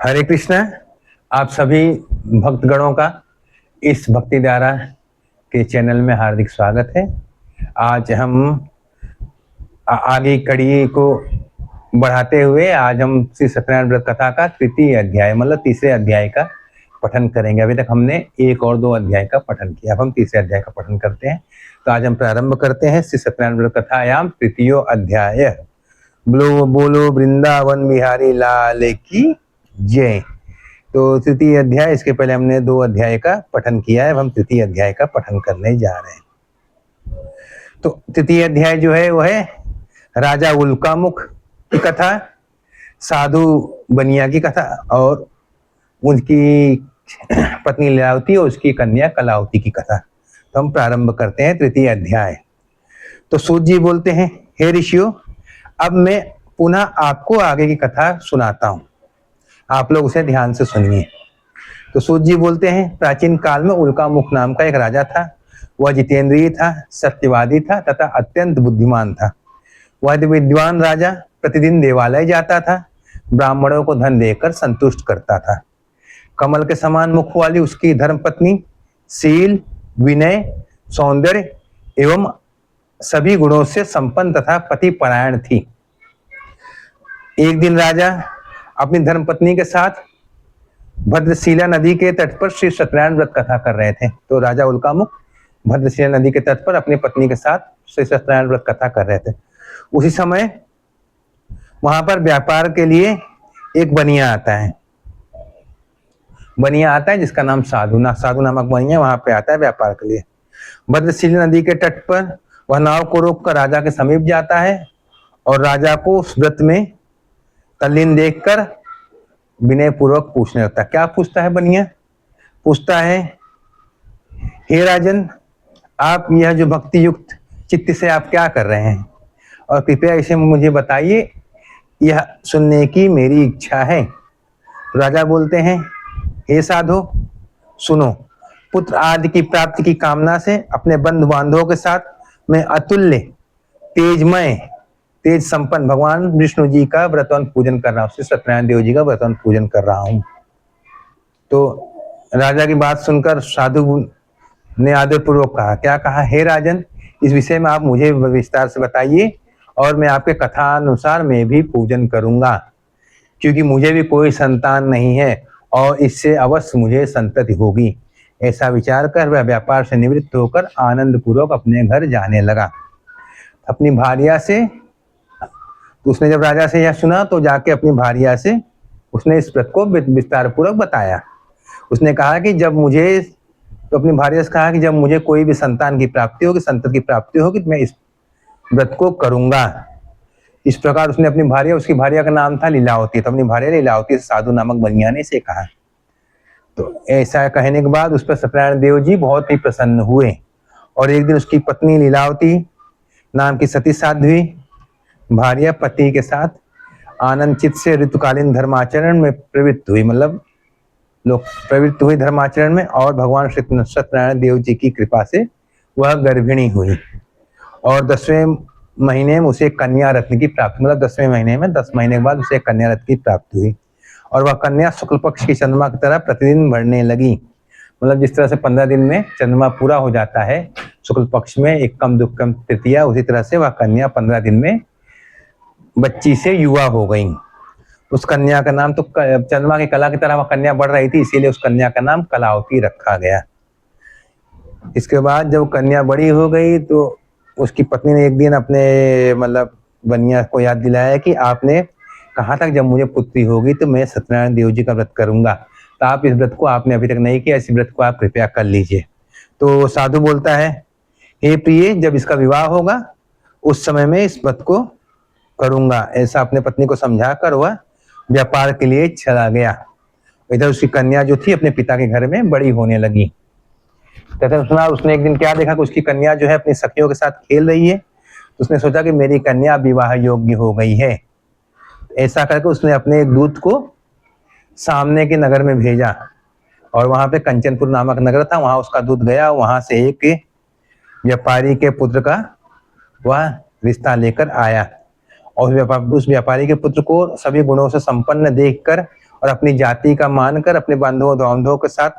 हरे कृष्णा। आप सभी भक्तगणों का इस भक्ति धारा के चैनल में हार्दिक स्वागत है। आज हम आगे कड़ी को बढ़ाते हुए आज हम श्री सत्यनारायण व्रत कथा का तृतीय अध्याय मतलब तीसरे अध्याय का पठन करेंगे। अभी तक हमने एक और दो अध्याय का पठन किया, अब हम तीसरे अध्याय का पठन करते हैं। तो आज हम प्रारंभ करते हैं श्री सत्यनारायण व्रत कथायाम तृतीय अध्याय। बोलो बोलो वृंदावन बिहारी लाल की जय। तो तृतीय अध्याय, इसके पहले हमने दो अध्याय का पठन किया है, अब हम तृतीय अध्याय का पठन करने जा रहे हैं। तो तृतीय अध्याय जो है वो है राजा उल्कामुख की कथा, साधु बनिया की कथा और उनकी पत्नी लीलावती और उसकी कन्या कलावती की कथा। तो हम प्रारंभ करते हैं तृतीय अध्याय। तो सूत जी बोलते हैं, हे ऋषियों, अब मैं पुनः आपको आगे की कथा सुनाता हूं, आप लोग उसे ध्यान से सुनिए। तो सूत जी बोलते हैं, प्राचीन काल में उल्कामुख नाम का एक राजा था। वह जितेंद्रिय था, सत्यवादी था तथा अत्यंत बुद्धिमान था। वह विद्वान राजा प्रतिदिन देवालय जाता था, ब्राह्मणों को धन देकर संतुष्ट करता था। कमल के समान मुख वाली उसकी धर्मपत्नी शील, विनय, सौंदर्य एवं सभी गुणों से संपन्न तथा पतिपरायण थी। एक दिन राजा अपनी धर्मपत्नी के साथ भद्रशिला नदी के तट पर श्री सत्यनारायण व्रत कथा कर रहे थे। तो राजा उल्कामुख भद्रशिला नदी के तट पर अपनी पत्नी के साथ श्री सत्यनारायण व्रत कथा कर रहे थे। उसी समय वहां पर व्यापार के लिए एक बनिया आता है। बनिया आता है जिसका नाम साधु नामक बनिया वहां पे आता है व्यापार के लिए। भद्रशिला नदी के तट पर वह नाव को रोककर राजा के समीप जाता है और राजा को उस व्रत में तल्लीन देखकर विनय पूर्वक पूछने लगता है। क्या पूछता है बनिया? पूछता है, हे राजन, आप यह जो भक्ति युक्त चित्त से आप क्या कर रहे हैं और कृपया इसे मुझे बताइए, यह सुनने की मेरी इच्छा है। राजा बोलते हैं, हे साधु सुनो, पुत्र आदि की प्राप्ति की कामना से अपने बंधु बांधवों के साथ मैं अतुल्य तेजमय तेज संपन्न भगवान विष्णु जी का व्रतवन पूजन कर रहा हूँ, श्री सत्यनारायण देव जी का व्रतवन पूजन कर रहा हूँ। तो राजा की बात सुनकर साधु ने आदर पूर्वक कहा, क्या कहा? हे राजन, इस विषय में आप मुझे विस्तार से बताइए और मैं आपके कथा अनुसार मैं भी पूजन करूंगा, क्योंकि मुझे भी कोई संतान नहीं है और इससे अवश्य मुझे संतति होगी। ऐसा विचार कर वह व्यापार से निवृत्त होकर आनंद पूर्वक अपने घर जाने लगा। अपनी भार्या से उसने जब राजा से यह सुना तो जाके अपनी भार्या से उसने इस व्रत को विस्तार पूर्वक बताया। उसने कहा कि जब मुझे तो अपनी भार्या से कहा कि जब मुझे कोई भी संतान की प्राप्ति होगी, संतति की प्राप्ति होगी, तो मैं इस व्रत को करूंगा। इस प्रकार उसने अपनी भार्या, उसकी भार्या का नाम था लीलावती, तो अपनी भार्या लीलावती से साधु नामक बनिया ने इसे कहा। तो ऐसा कहने के बाद उस पर सत्यनारायण देव जी बहुत ही प्रसन्न हुए और एक दिन उसकी पत्नी लीलावती नाम की सती साध्वी भार्या पति के साथ आनंद चित्त से ऋतुकालीन धर्माचरण में प्रवृत्त हुई, मतलब लोग प्रवृत्त हुई धर्माचरण में, और भगवान श्री सत्यनारायण देव जी की कृपा से वह गर्भिणी हुई और 10वें महीने में उसे कन्या रत्न की प्राप्ति, मतलब 10वें महीने में 10 महीने के बाद उसे कन्या रत्न की प्राप्ति हुई और वह कन्या शुक्ल पक्ष की चंद्रमा की तरह प्रतिदिन बढ़ने लगी। मतलब जिस तरह से 15 दिन में चंद्रमा पूरा हो जाता है शुक्ल पक्ष में, एक कम दुक्कम तृतीया, उसी तरह से वह कन्या 15 दिन में बच्ची से युवा हो गई। उस कन्या का नाम, तो चंद्रमा की कला की तरह वह कन्या बढ़ रही थी, इसीलिए उस कन्या का नाम कलावती रखा गया। इसके बाद जब कन्या बड़ी हो गई तो उसकी पत्नी ने एक दिन अपने मतलब बनिया को याद दिलाया कि आपने कहा था जब मुझे पुत्री होगी तो मैं सत्यनारायण देव जी का व्रत करूंगा, तो आप इस व्रत को आपने अभी तक नहीं किया, इस व्रत को आप कृपया कर लीजिए। तो साधु बोलता है, हे प्रिय, जब इसका विवाह होगा उस समय में इस व्रत को करूंगा। ऐसा अपने पत्नी को समझाकर वह व्यापार के लिए चला गया। इधर उसकी कन्या जो थी अपने पिता के घर में बड़ी होने लगी। तथा सुना उसने एक दिन क्या देखा कि उसकी कन्या जो है अपनी सखियों के साथ खेल रही है, तो उसने सोचा कि मेरी कन्या विवाह योग्य हो गई है। ऐसा करके उसने अपने एक दूत को सामने के नगर में भेजा और वहां पे कंचनपुर नामक नगर था, वहां उसका दूत गया, वहां से एक व्यापारी के पुत्र का वह रिश्ता लेकर आया और उस व्यापारी के पुत्र को सभी गुणों से संपन्न देखकर और अपनी जाति का मानकर अपने बंधुओं बांधवों के साथ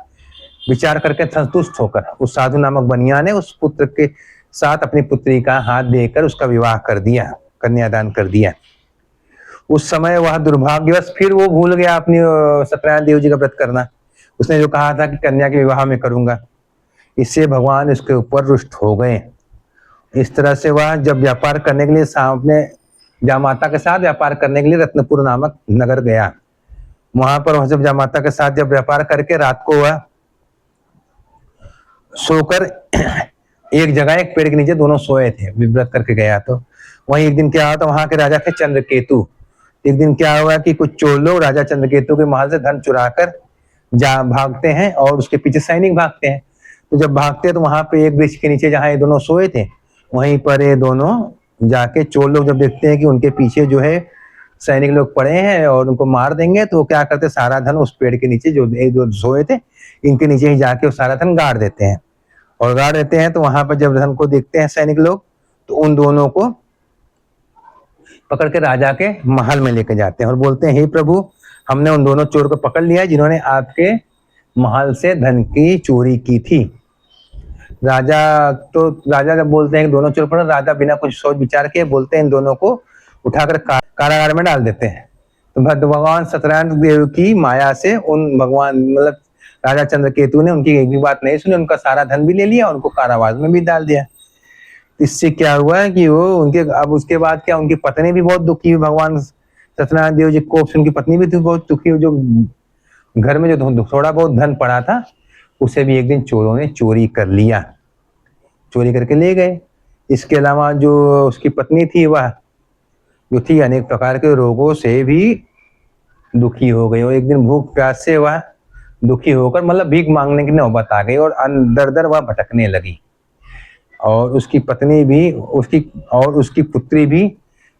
विचार करके संतुष्ट होकर उस साधु नामक बनिया ने उस पुत्र के साथ अपनी पुत्री का हाथ देकर उसका विवाह कर दिया, कन्यादान कर दिया। उस समय वह दुर्भाग्यवश फिर वो भूल गया अपनी सत्यनारायण देव जी का व्रत करना। उसने जो कहा था कि कन्या के विवाह में करूंगा, इससे भगवान उसके ऊपर रुष्ट हो गए। इस तरह से वह जब व्यापार करने के लिए सामने जामाता के साथ व्यापार करने के लिए रत्नपुर नामक नगर गया। वहां पर वह जब जामाता के साथ जब व्यापार करके रात को वह सोकर एक जगह एक पेड़ के नीचे दोनों सोए थे, व्रत करके गया। तो वहीं एक दिन क्या हुआ, तो वहां के राजा थे चंद्रकेतु। एक दिन क्या हुआ कि कुछ चोर लोग राजा चंद्रकेतु के महल से धन चुराकर जा भागते हैं और उसके पीछे सैनिक भागते हैं। तो जब भागते हैं तो वहां पे एक वृक्ष के नीचे जहां ये दोनों सोए थे, वहीं पर ये दोनों जाके चोर लोग जब देखते हैं कि उनके पीछे जो है सैनिक लोग पड़े हैं और उनको मार देंगे, तो क्या करते, सारा धन उस पेड़ के नीचे जो सोए थे इनके नीचे ही जाके वो सारा धन गाड़ देते हैं। और गाड़ देते हैं तो वहां पर जब धन को देखते हैं सैनिक लोग, तो उन दोनों को पकड़ के राजा के महल में लेके जाते हैं और बोलते हैं, हे प्रभु, हमने उन दोनों चोर को पकड़ लिया जिन्होंने आपके महल से धन की चोरी की थी। राजा जब बोलते हैं कि दोनों चोर पकड़, राजा बिना कुछ सोच विचार के बोलते हैं इन दोनों को उठाकर कारागार में डाल देते हैं। तो भगवान सत्यनारायण देव की माया से उन भगवान मतलब राजा चंद्रकेतु ने उनकी एक भी बात नहीं सुनी, उनका सारा धन भी ले लिया, उनको कारावास में भी डाल दिया। इससे क्या हुआ कि वो उनके अब उसके बाद क्या, उनकी पत्नी भी बहुत दुखी हुई। भगवान सत्यनारायण देव जी को उनकी पत्नी भी बहुत दुखी हुई। जो घर में जो थोड़ा बहुत धन पड़ा था उसे भी एक दिन चोरों ने चोरी कर लिया, चोरी करके ले गए। इसके अलावा जो उसकी पत्नी थी वह जो थी अनेक प्रकार के रोगों से भी दुखी हो गई और एक दिन भूख प्यास से वह दुखी होकर मतलब भीख मांगने की नौबत आ गई और दर दर वह भटकने लगी। और उसकी पत्नी भी उसकी पुत्री भी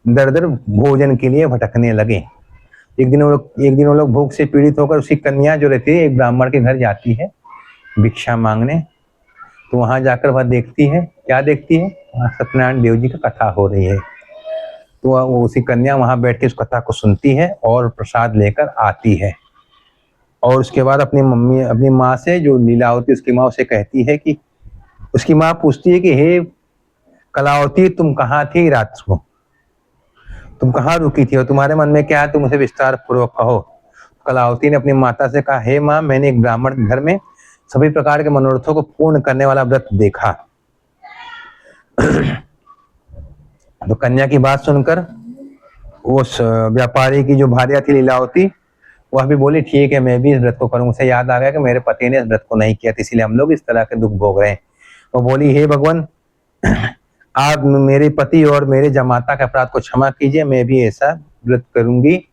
दर दर भोजन के लिए भटकने लगे। एक दिन वो लोग भूख से पीड़ित होकर उसकी कन्या जो रहती है एक ब्राह्मण के घर जाती है भिक्षा मांगने। तो वहां जाकर वह देखती है, क्या देखती है, वहां सत्यनारायण देव जी का कथा हो रही है। तो वो उसी कन्या वहां बैठ के उस कथा को सुनती है और प्रसाद लेकर आती है। और उसके बाद अपनी माँ से जो लीलावती उसकी माँ उसे कहती है कि उसकी माँ पूछती है कि हे कलावती, तुम कहाँ थी रात को, तुम कहाँ रुकी थी और तुम्हारे मन में क्या है, तुम उसे विस्तार पूर्वक कहो। कलावती ने अपनी माता से कहा, हे माँ, मैंने एक ब्राह्मण घर में सभी प्रकार के मनोरथों को पूर्ण करने वाला व्रत देखा। तो कन्या की बात सुनकर उस व्यापारी की जो भार्या थी लीलावती, वह भी बोली, ठीक है, मैं भी इस व्रत को करूंगा। उसे याद आ गया कि मेरे पति ने इस व्रत को नहीं किया था, इसीलिए हम लोग इस तरह के दुख भोग रहे हैं। वो बोली, हे भगवान, आप मेरे पति और मेरे जमाता के अपराध को क्षमा कीजिए, मैं भी ऐसा व्रत करूंगी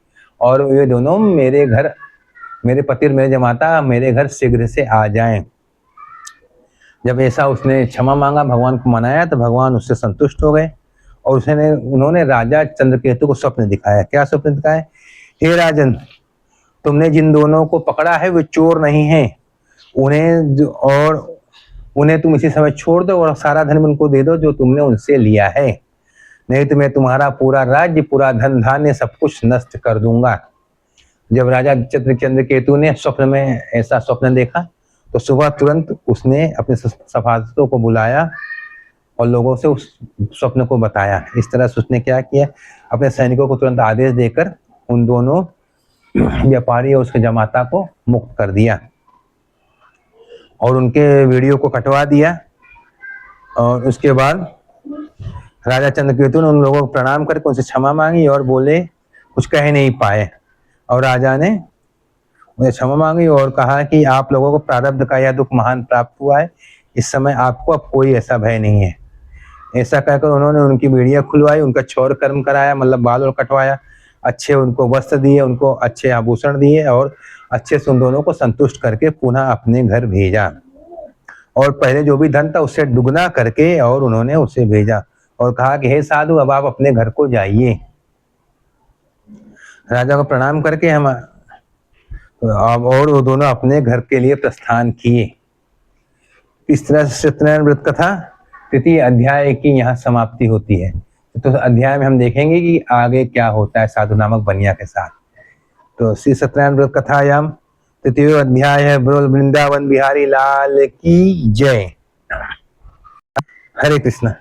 और ये दोनों मेरे पति और मेरे जमाता मेरे घर शीघ्र से आ जाएं। जब ऐसा उसने क्षमा मांगा, भगवान को मनाया, तो भगवान उससे संतुष्ट हो गए और उन्होंने राजा चंद्रकेतु को स्वप्न दिखाया। क्या स्वप्न दिखाया? हे राजन, तुमने जिन दोनों को पकड़ा है वे चोर नहीं हैं, उन्हें तुम इसी समय छोड़ दो और सारा धन उनको दे दो जो तुमने उनसे लिया है, नहीं तो मैं तुम्हारा पूरा राज्य, पूरा धन धान्य सब कुछ नष्ट कर दूंगा। जब राजा चंद्रकेतु ने स्वप्न में ऐसा स्वप्न देखा तो सुबह तुरंत उसने अपने सभासदों को बुलाया और लोगों से उस स्वप्न को बताया। इस तरह से उसने क्या किया, अपने सैनिकों को तुरंत आदेश देकर उन दोनों व्यापारी और उसके जमाता को मुक्त कर दिया और उनके वीडियो को कटवा दिया। और उसके बाद राजा चंद्रकेतु ने उन लोगों को प्रणाम करके उनसे क्षमा मांगी और बोले, कुछ कह नहीं पाए। और राजा ने उन्हें क्षमा मांगी और कहा कि आप लोगों को प्रारब्ध का यह दुख महान प्राप्त हुआ है, इस समय आपको अब कोई ऐसा भय नहीं है। ऐसा कहकर उन्होंने उनकी बीड़ियां खुलवाई, उनका क्षौर कर्म कराया, मतलब बाल और कटवाया, अच्छे उनको वस्त्र दिए, उनको अच्छे आभूषण दिए और अच्छे से उन दोनों को संतुष्ट करके पुनः अपने घर भेजा। और पहले जो भी धन था उससे दुगना करके और उन्होंने उसे भेजा और कहा कि हे साधु, अब आप अपने घर को जाइए। राजा को प्रणाम करके और वो दोनों अपने घर के लिए प्रस्थान किए। इस तरह से सत्यनारायण व्रत कथा तृतीय अध्याय की यहाँ समाप्ति होती है। तो अध्याय में हम देखेंगे कि आगे क्या होता है साधु नामक बनिया के साथ। तो श्री सत्यनारायण व्रत कथायाम तृतीय अध्याय है। बोल वृंदावन बिहारी लाल की जय। हरे कृष्णा।